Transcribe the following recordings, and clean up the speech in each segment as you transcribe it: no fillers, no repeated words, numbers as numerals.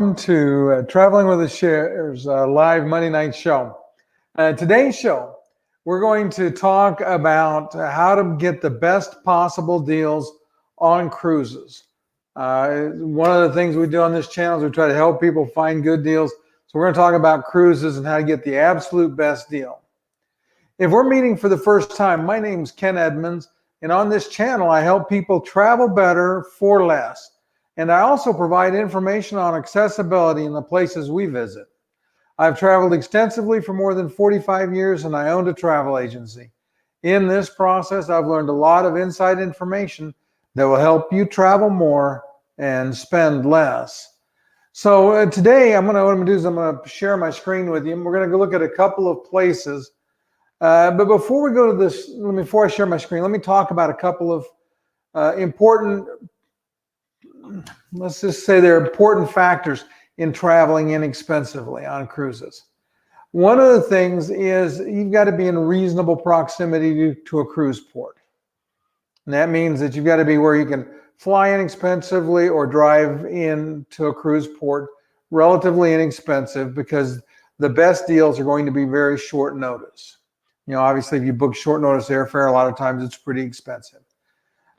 Welcome to Traveling with the Shares live Monday night show. Today's show, we're going to talk about how to get the best possible deals on cruises. One of the things we do on this channel is we try to help people find good deals. So we're going to talk about cruises and how to get the absolute best deal. If we're meeting for the first time, my name's Ken Edmonds, and on this channel, I help people travel better for less. And I also provide information on accessibility in the places we visit. I've traveled extensively for more than 45 years and I owned a travel agency. In this process, I've learned a lot of inside information that will help you travel more and spend less. So today, what I'm going to do is I'm going to share my screen with you. And we're going to go look at a couple of places. But before we go to this, before I share my screen, let me talk about a couple of important, let's just say they're important factors in traveling inexpensively on cruises. One of the things is you've got to be in reasonable proximity to a cruise port. And that means that you've got to be where you can fly inexpensively or drive into a cruise port relatively inexpensive, because the best deals are going to be very short notice. You know, obviously, if you book short notice airfare, a lot of times it's pretty expensive.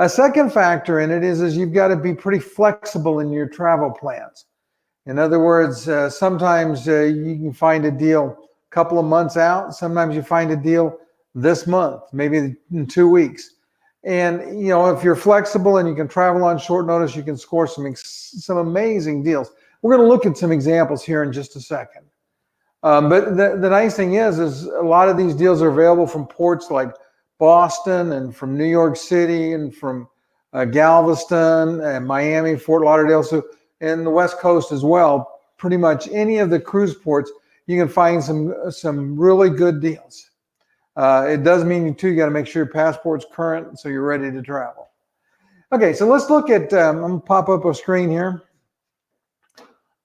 A second factor in it is you've got to be pretty flexible in your travel plans. In other words, sometimes you can find a deal a couple of months out. Sometimes you find a deal this month, maybe in 2 weeks. And, you know, if you're flexible and you can travel on short notice, you can score some amazing deals. We're going to look at some examples here in just a second. But the nice thing is a lot of these deals are available from ports like Boston and from New York City and from Galveston and Miami, Fort Lauderdale, so and the West Coast as well. Pretty much any of the cruise ports, you can find some really good deals. It does mean you got to make sure your passport's current so you're ready to travel. Okay, so let's look at. I'm gonna pop up a screen here.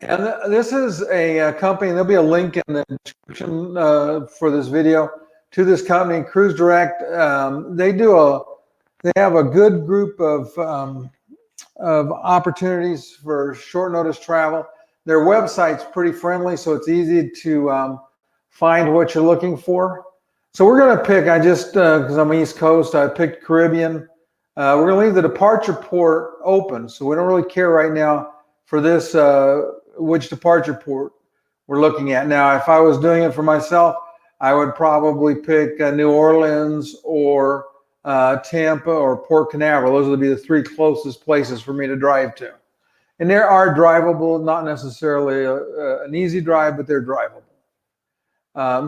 And this is a company, and there'll be a link in the description for this video to this company, Cruise Direct. They have a good group of opportunities for short notice travel. Their website's pretty friendly, so it's easy to find what you're looking for. So we're going to pick, because I'm East Coast, I picked Caribbean. We're going to leave the departure port open, so we don't really care right now for this, which departure port we're looking at. Now, if I was doing it for myself, I would probably pick New Orleans or Tampa or Port Canaveral. Those would be the three closest places for me to drive to. And they are drivable, not necessarily an easy drive, but they're drivable.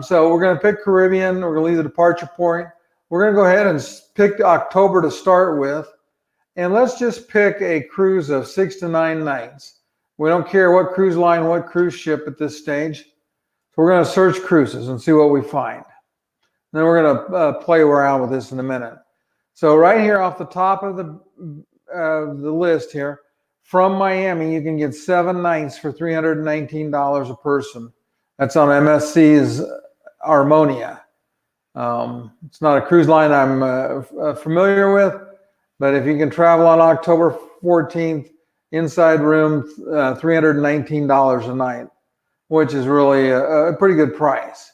So we're going to pick Caribbean. We're going to leave the departure point. We're going to go ahead and pick October to start with. And let's just pick a cruise of 6 to 9 nights. We don't care what cruise line, what cruise ship at this stage. So we're going to search cruises and see what we find. Then we're going to play around with this in a minute. So right here off the top of the list here, from Miami, you can get 7 nights for $319 a person. That's on MSC's Armonia. It's not a cruise line I'm familiar with, but if you can travel on October 14th, inside room, $319 a night, which is really a pretty good price.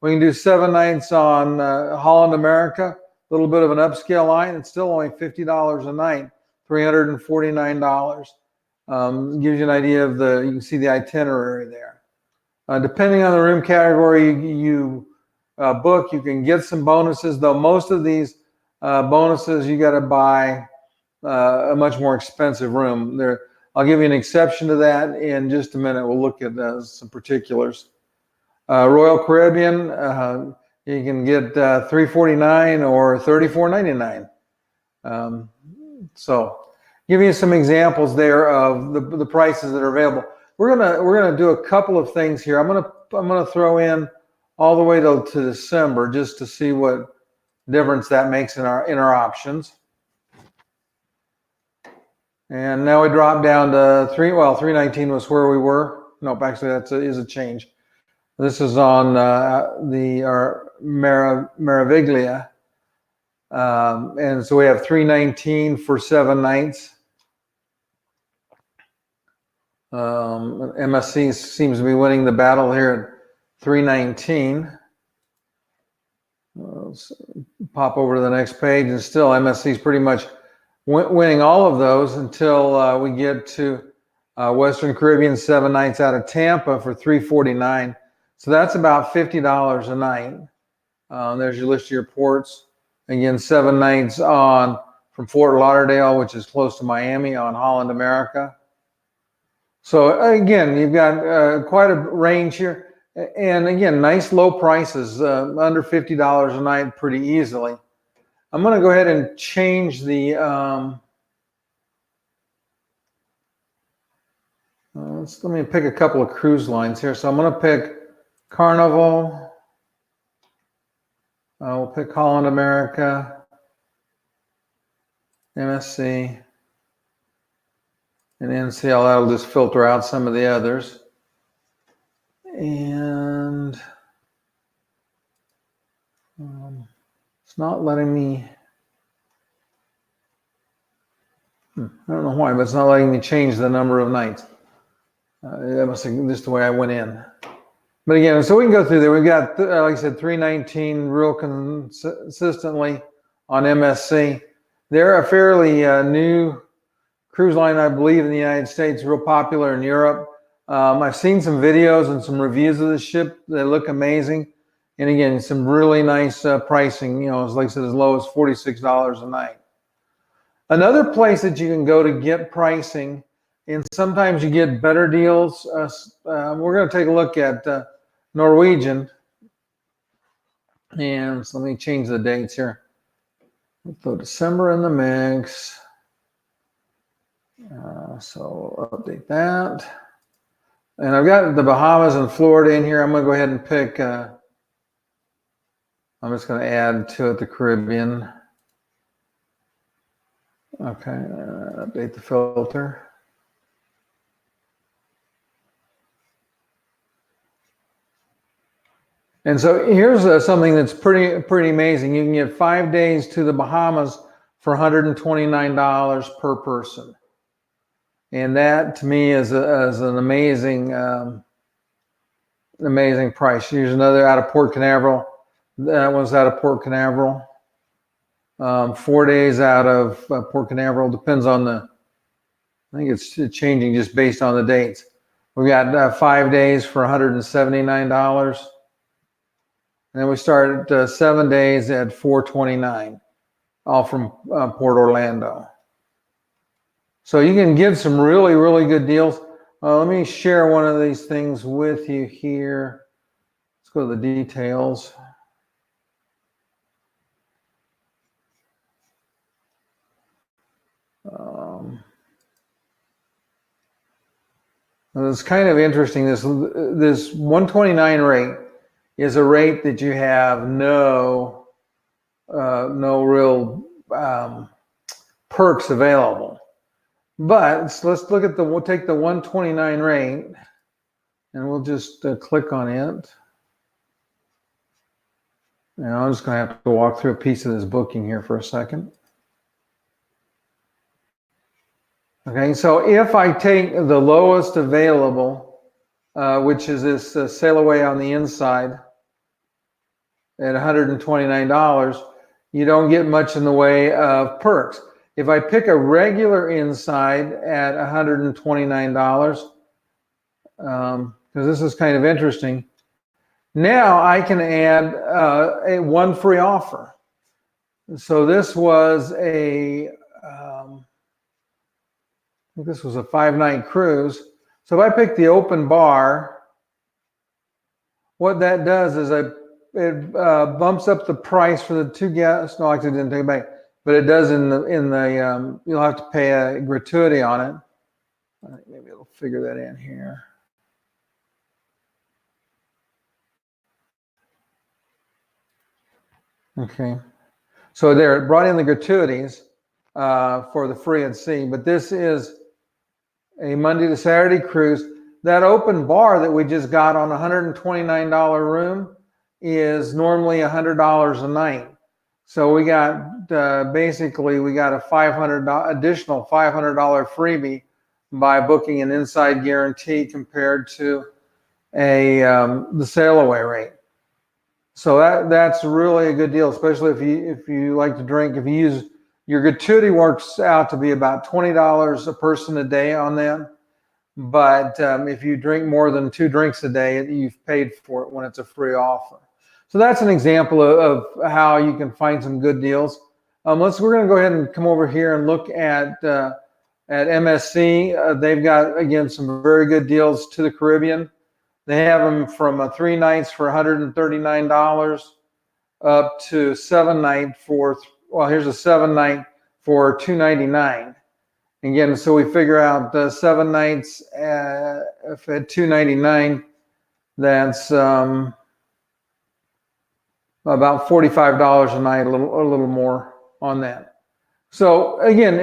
We can do 7 nights on Holland America, a little bit of an upscale line. It's still only $50 a night, $349. Gives you an idea of you can see the itinerary there. Depending on the room category you book, you can get some bonuses, though most of these bonuses you got to buy a much more expensive room. I'll give you an exception to that in just a minute. We'll look at some particulars. Royal Caribbean, you can get $349 or $34.99. So, giving you some examples there of the prices that are available. We're gonna do a couple of things here. I'm gonna throw in all the way to December just to see what difference that makes in our options. And now we drop down to 319 was where we were. Nope, actually that is a change. This is on our Meraviglia. And so we have 319 for 7 nights. MSC seems to be winning the battle here at 319. Let's pop over to the next page, and still MSC is pretty much winning all of those until we get to Western Caribbean 7 nights out of Tampa for $349. So that's about $50 a night. There's your list of your ports. Again, 7 nights on from Fort Lauderdale, which is close to Miami, on Holland America. So again, you've got quite a range here. And again, nice low prices, under $50 a night pretty easily. I'm going to go ahead and change the, let me pick a couple of cruise lines here. So I'm going to pick Carnival. We'll pick Holland America, MSC, and NCL. That'll just filter out some of the others. And it's not letting me, I don't know why, but it's not letting me change the number of nights. That must be just the way I went in. But again, so we can go through there. We've got, like I said, 319 real consistently on MSC. They're a fairly new cruise line, I believe, in the United States, real popular in Europe. I've seen some videos and some reviews of the ship. They look amazing. And again, some really nice pricing, you know, like I said, as low as $46 a night. Another place that you can go to get pricing, and sometimes you get better deals. We're going to take a look at Norwegian. And so let me change the dates here. We'll throw December in the mix. So we'll update that. And I've got the Bahamas and Florida in here. I'm going to go ahead and pick, I'm just going to add to it the Caribbean. Okay, update the filter. And so here's something that's pretty amazing. You can get 5 days to the Bahamas for $129 per person. And that, to me, is an amazing, amazing price. Here's another out of Port Canaveral. That one's out of Port Canaveral. 4 days out of Port Canaveral. Depends on the, I think it's changing just based on the dates. We got 5 days for $179. And then we start at 7 days at $429, all from Port Orlando. So you can get some really, really good deals. Let me share one of these things with you here. Let's go to the details. It's kind of interesting. This 129 rate is a rate that you have no real perks available. But let's look at we'll take the 129 rate and we'll just click on it. Now I'm just going to have to walk through a piece of this booking here for a second. Okay, so if I take the lowest available, which is this Sail Away on the inside at $129, you don't get much in the way of perks. If I pick a regular inside at $129, because this is kind of interesting, now I can add a one free offer. So this was I think this was a 5-night cruise. So if I pick the open bar, what that does is it bumps up the price for the 2 guests. No, actually, I didn't take it back. But it does in the you'll have to pay a gratuity on it. I think maybe it'll figure that in here. Okay, so there, it brought in the gratuities for the free at sea, but this is a Monday to Saturday cruise. That open bar that we just got on a $129 room is normally $100 a night. So we got basically we got a additional $500 freebie by booking an inside guarantee compared to the sail away rate. So that's really a good deal, especially if you like to drink. If you use your gratuity, works out to be about $20 a person a day on that. But if you drink more than 2 drinks a day, you've paid for it when it's a free offer. So that's an example of how you can find some good deals. We're going to go ahead and come over here and look at MSC. They've got, again, some very good deals to the Caribbean. They have them from 3 nights for $139 up to 7 night for, well, here's a 7 night for $299. Again, so we figure out 7 nights if at $299, that's about $45 a night, a little more on that. So again,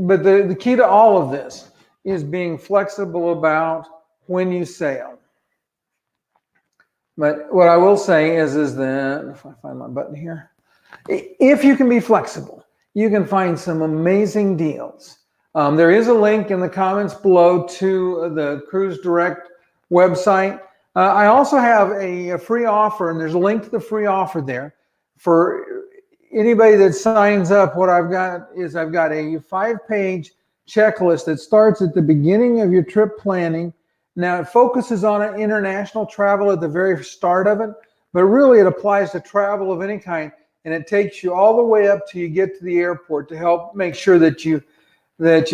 but the key to all of this is being flexible about when you sail. But what I will say is that, if I find my button here, if you can be flexible, you can find some amazing deals. There is a link in the comments below to the Cruise Direct website. I also have a free offer, and there's a link to the free offer there. For anybody that signs up, what I've got is I've got a 5-page checklist that starts at the beginning of your trip planning. Now, it focuses on international travel at the very start of it, but really it applies to travel of any kind, and it takes you all the way up till you get to the airport to help make sure that you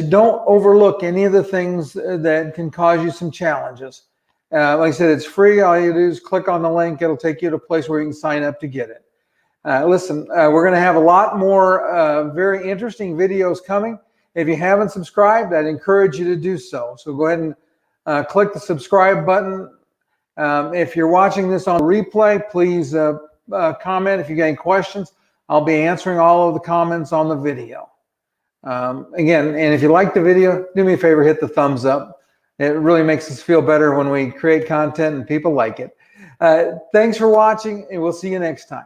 don't overlook any of the things that can cause you some challenges. Like I said, it's free. All you do is click on the link. It'll take you to a place where you can sign up to get it. Listen, we're going to have a lot more very interesting videos coming. If you haven't subscribed, I'd encourage you to do so. So go ahead and click the subscribe button. If you're watching this on replay, please comment if you got any questions. I'll be answering all of the comments on the video. Again, and if you like the video, do me a favor, hit the thumbs up. It really makes us feel better when we create content and people like it. Thanks for watching, and we'll see you next time.